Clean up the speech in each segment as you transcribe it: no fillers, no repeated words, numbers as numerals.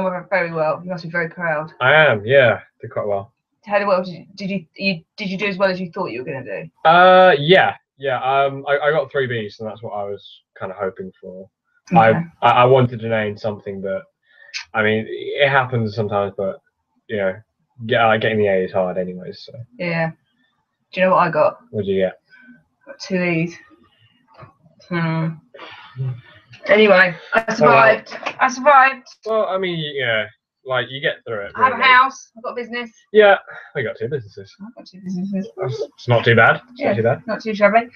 done very well. You must be very proud. I am, yeah, did quite well. How well did you do as well as you thought you were going to do? Yeah. I got 3 Bs, and that's what I was kind of hoping for. Okay. I wanted an A in something, but I mean, it happens sometimes, but you know, getting the A is hard anyways. So. Yeah. Do you know what I got? What did you get? Got 2 E's. Anyway, I survived. Oh, well. I survived. Well, I mean, yeah, like you get through it. I have a house. I've got a business. Yeah, I got 2 businesses. I've got 2 businesses. It's not too bad. It's yeah, not too bad. Not too shabby.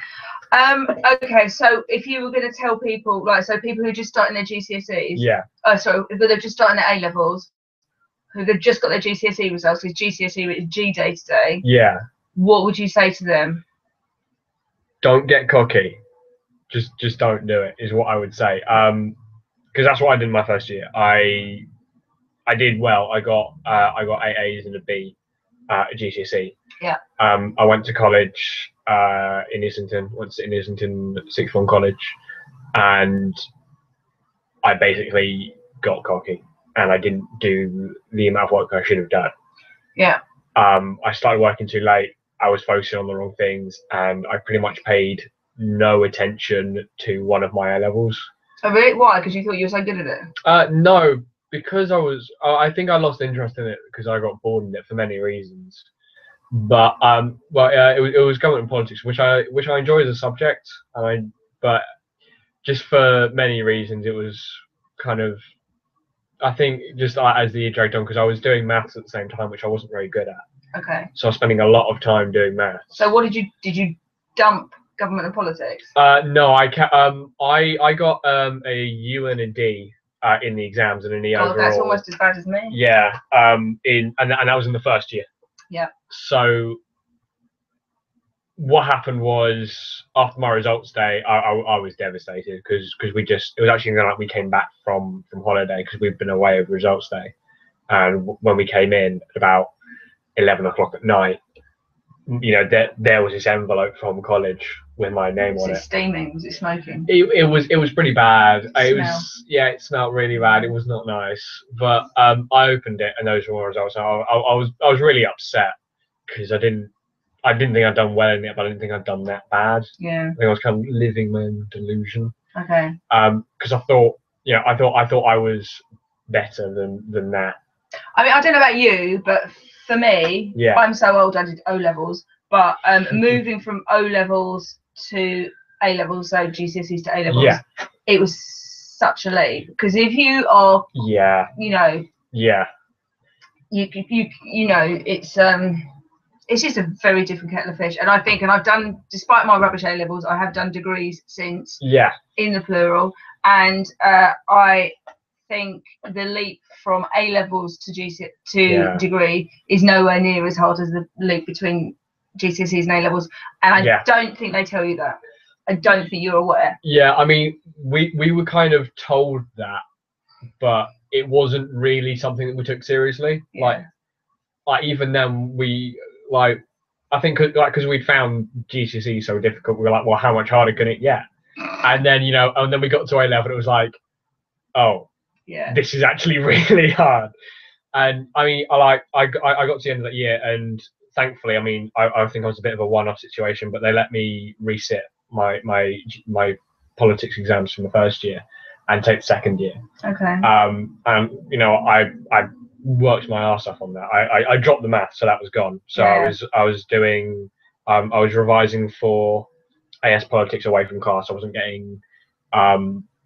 Okay, so if you were going to tell people, like, so people who are just starting their GCSEs. Yeah. Sorry, if they're just starting their A levels, who they've just got their GCSE results, because GCSE is G Day today. Yeah. What would you say to them? Don't get cocky. Just don't do it, is what I would say. Because that's what I did in my first year. I did well. I got 8 A's and a B at GCSE. Yeah. I went to college in Islington. Went to Islington Sixth Form College, and I basically got cocky, and I didn't do the amount of work I should have done. Yeah. I started working too late. I was focusing on the wrong things, and I pretty much paid no attention to one of my A levels. Oh really? Why? Because you thought you were so good at it? No, because I think I lost interest in it because I got bored in it for many reasons. But it was government and politics, which I enjoy as a subject, but just for many reasons it was kind of, I think, just as the year dragged on, because I was doing maths at the same time, which I wasn't very good at. Okay. So I was spending a lot of time doing maths. So what did you dump government and politics? No, I got a U and a D in the exams and in the overall. That's almost as bad as me. Yeah. And that was in the first year. Yeah. So what happened was, after my results day, I was devastated because it was actually like we came back from holiday because we'd been away over results day, and when we came in at about 11 o'clock at night, you know, there was this envelope from college with my name on it. Was it steaming? Was it smoking? It was pretty bad. It smelled really bad. It was not nice. But I opened it and those were my results. I was really upset because I didn't think I'd done well in it, but I didn't think I'd done that bad. Yeah. I think I was kind of living my own delusion. Okay. Because I thought I was better than that. I mean, I don't know about you, but for me, yeah. I'm so old. I did O levels, but moving from O levels to A levels, so GCSEs to A levels, yeah. It was such a leap. Because if you are, yeah, you know, yeah, you know, it's just a very different kettle of fish. And I think, and I've done, despite my rubbish A levels, I have done degrees since. Yeah. In the plural, and I think the leap from A levels to degree is nowhere near as hard as the leap between GCSEs and A levels, and I don't think they tell you that. I don't think you're aware. Yeah, I mean, we were kind of told that, but it wasn't really something that we took seriously. Yeah. Like even then I think because we'd found GCSE so difficult, we were like, well, how much harder can it get? And then and then we got to A level, and it was like, oh. Yeah. This is actually really hard. And I mean, I got to the end of that year, and thankfully, I mean, I think I was a bit of a one-off situation, but they let me resit my politics exams from the first year and take the second year. Okay. And I worked my arse off on that. I dropped the math, so that was gone. So yeah. I was doing I was revising for AS politics away from class. I wasn't getting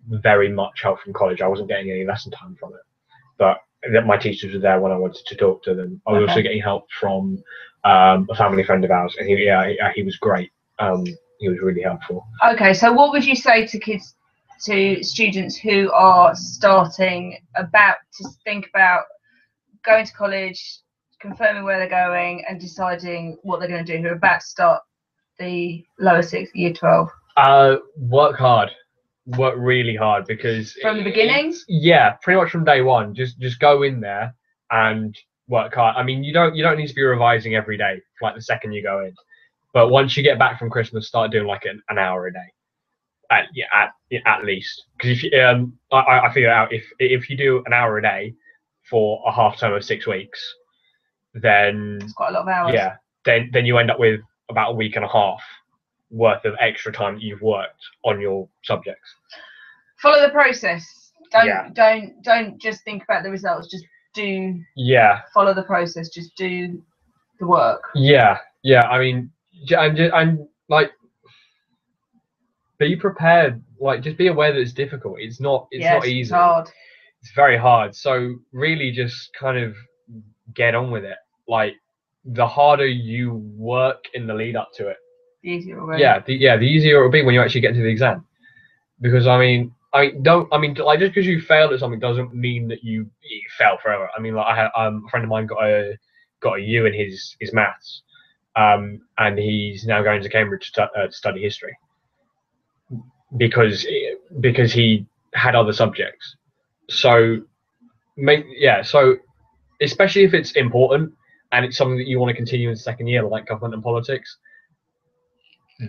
very much help from college. I wasn't getting any lesson time from it, but my teachers were there when I wanted to talk to them. I was also getting help from a family friend of ours, and he was great. He was really helpful. Okay, so what would you say to students who are starting to think about going to college, confirming where they're going, and deciding what they're going to do, who are about to start the lower sixth, year 12? Work hard. Work really hard, because from the beginning. Yeah, pretty much from day one. Just go in there and work hard. I mean, you don't need to be revising every day like the second you go in, but once you get back from Christmas, start doing like an hour a day, at least. Because if I figure out if you do an hour a day, for a half term of 6 weeks, then It's quite a lot of hours. yeah, then you end up with about a week and a half worth of extra time that you've worked on your subjects. Follow the process. Don't Yeah. don't just think about the results. Just do. Yeah. Follow the process. Just do the work. Yeah. I mean, and like, be prepared. Like, just be aware that it's difficult. It's not easy. It's hard. It's very hard. So really, just kind of get on with it. Like, the harder you work in the lead up to it, The easier it will be. the easier it will be when you actually get to the exam. Because like, just because you failed at something doesn't mean that you fail forever. I mean, like, I had a friend of mine got a U in his maths, and he's now going to Cambridge to study history because he had other subjects. So so especially if it's important and it's something that you want to continue in second year, like government and politics,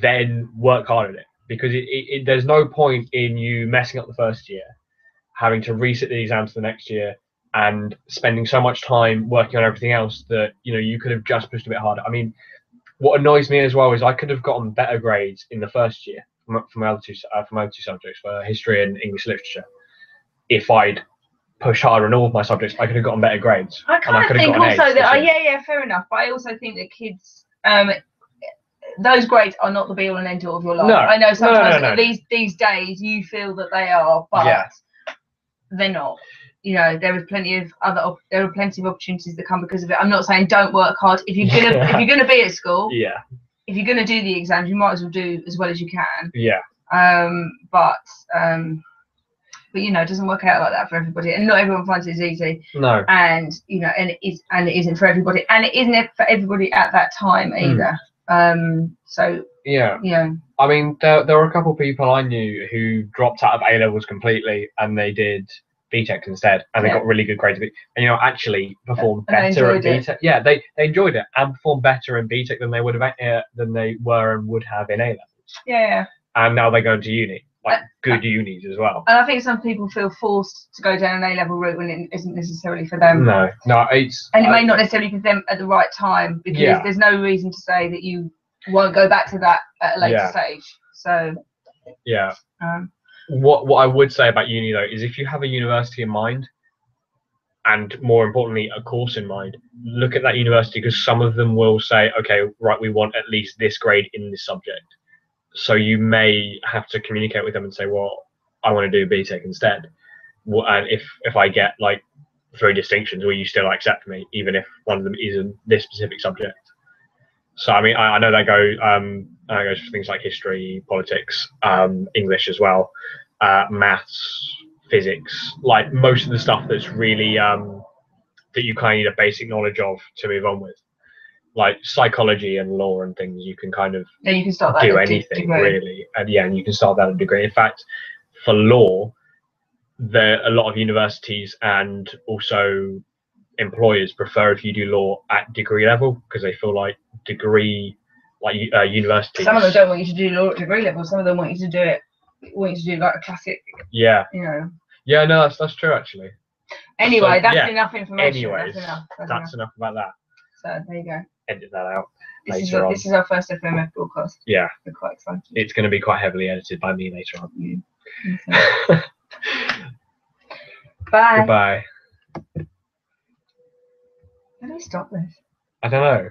then work hard at it, because there's no point in you messing up the first year, having to resit the exams the next year, and spending so much time working on everything else that you could have just pushed a bit harder. I mean, what annoys me as well is I could have gotten better grades in the first year for my other two subjects, for history and English literature. If I'd pushed harder in all of my subjects, I could have gotten better grades. I kind of think also that fair enough. But I also think that kids, those grades are not the be all and end all of your life. No, I know sometimes no. these days you feel that they are, but they're not. There are plenty of opportunities that come because of it. I'm not saying don't work hard. If you're gonna be at school, if you're gonna do the exams, you might as well do as well as you can. But it doesn't work out like that for everybody, and not everyone finds it as easy. No. And it isn't for everybody, and it isn't for everybody at that time either. So I mean, there were a couple of people I knew who dropped out of A levels completely, and they did BTEC instead, and they got really good grades. And actually performed better at BTEC. Yeah, they enjoyed it and performed better in BTEC than they would have than they were and would have in A levels. Yeah. And now they're going to uni. Like good unis as well. And I think some people feel forced to go down an A-level route when it isn't necessarily for them. No, it may not necessarily be for them at the right time, because there's no reason to say that you won't go back to that at a later stage. So what I would say about uni though is, if you have a university in mind, and more importantly a course in mind, look at that university, because some of them will say, okay, right, we want at least this grade in this subject. So you may have to communicate with them and say, well, I want to do BTEC instead. And if I get like 3 distinctions, will you still accept me, even if one of them isn't this specific subject? So I mean, I know that goes for things like history, politics, English as well, maths, physics, like most of the stuff that's really that you kind of need a basic knowledge of to move on with. Like psychology and law and things, you can kind of you can start that do anything really, and you can start that at a degree. In fact, for law, a lot of universities and also employers prefer if you do law at degree level, because they feel like universities. Some of them don't want you to do law at degree level. Some of them want you to do like a classic. Yeah, no, that's true actually. Anyway, that's enough information. Anyways, that's enough about that. So there you go. Edit that out. This is our first FMF broadcast. Yeah. We're quite excited. It's going to be quite heavily edited by me later on. Okay. Bye. Goodbye. How do we stop this? I don't know.